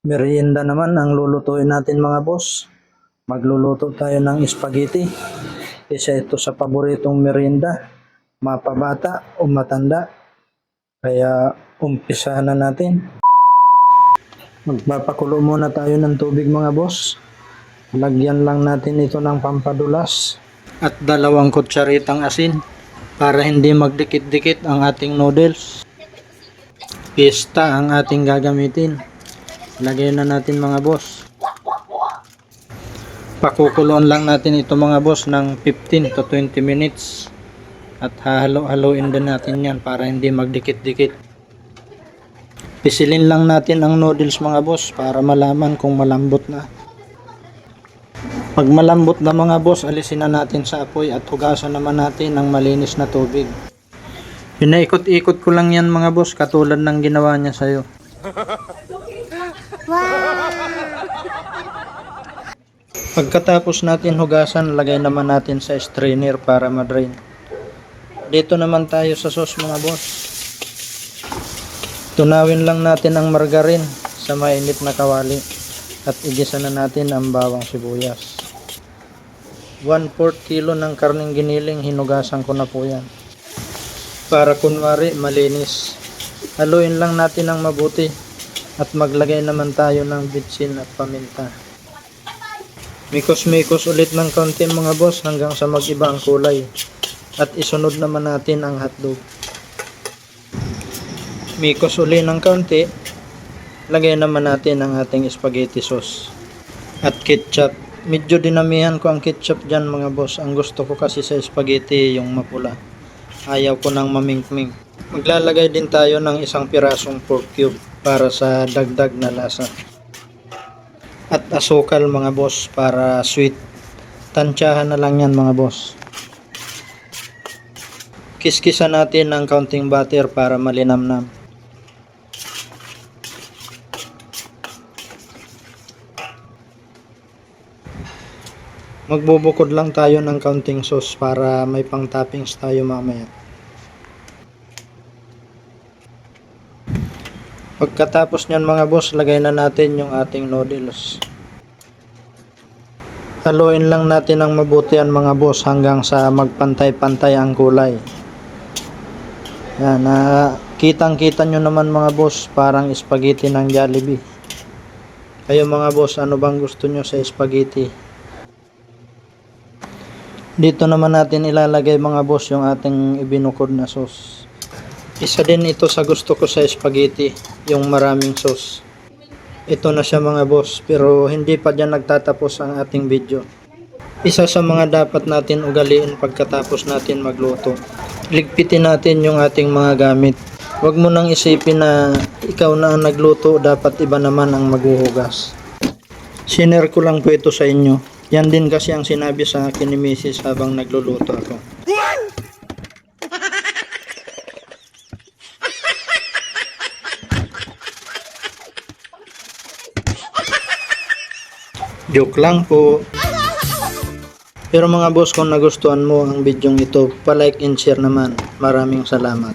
Merienda naman ang lulutuin natin mga boss. Magluluto tayo ng spaghetti. Isa ito sa paboritong merienda, mapabata o matanda. Kaya umpisahan na natin. Magpapakulo muna tayo ng tubig mga boss. Lagyan lang natin ito ng pampadulas at 2 kutsaritang asin para hindi magdikit-dikit ang ating noodles. Pista ang ating gagamitin. Lagyan na natin mga boss. Pakukuloan lang natin ito mga boss ng 15 to 20 minutes. At hahalo-haloin din natin yan para hindi magdikit-dikit. Pisilin lang natin ang noodles mga boss para malaman kung malambot na. Pag malambot na mga boss, alisin na natin sa apoy at hugasan naman natin ng malinis na tubig. Pinaikot-ikot ko lang yan mga boss katulad ng ginawa niya sa'yo. Pagkatapos natin hugasan, lagay naman natin sa strainer para ma-drain. Dito naman tayo sa sauce mga boss. Tunawin lang natin ang margarine sa mainit na kawali at igisa na natin ang bawang sibuyas. 1/4 kilo ng karning giniling, hinugasan ko na po yan. Para kunwari malinis. Haluin lang natin ng mabuti at maglagay naman tayo ng bitsin at paminta. Mikos-mikos ulit ng kaunti mga boss hanggang sa mag-iba ang kulay. At isunod naman natin ang hotdog. Mikos ulit ng kaunti. Lagay naman natin ang ating spaghetti sauce. At ketchup. Medyo dinamihan ko ang ketchup dyan mga boss. Ang gusto ko kasi sa spaghetti yung mapula. Ayaw ko ng mamingming. Maglalagay din tayo ng 1 pirasong pork cube para sa dagdag na lasa. At asukal mga boss para sweet. Tansyahan na lang yan mga boss. Kiskisan natin ng kaunting butter para malinamnam. Magbubukod lang tayo ng kaunting sauce para may pang toppings tayo mamaya. Pagkatapos nyan mga boss, lagay na natin yung ating noodles. Haluin lang natin ng mabuti yan mga boss hanggang sa magpantay-pantay ang kulay. Yan, kitang-kita nyo naman mga boss, parang spaghetti ng Jollibee. Kayo mga boss, ano bang gusto nyo sa spaghetti? Dito naman natin ilalagay mga boss yung ating ibinukod na sauce. Isa din ito sa gusto ko sa spaghetti, yung maraming sauce. Ito na siya mga boss, pero hindi pa dyan nagtatapos ang ating video. Isa sa mga dapat natin ugaliin pagkatapos natin magluto. Ligpitin natin yung ating mga gamit. Huwag mo nang isipin na ikaw na ang nagluto, dapat iba naman ang maghuhugas. Sinare ko lang po ito sa inyo. Yan din kasi ang sinabi sa akin ni Mrs. habang nagluluto ako. Joke lang po. Pero mga boss, kung nagustuhan mo ang bidyong ito, pa-like and share naman. Maraming salamat.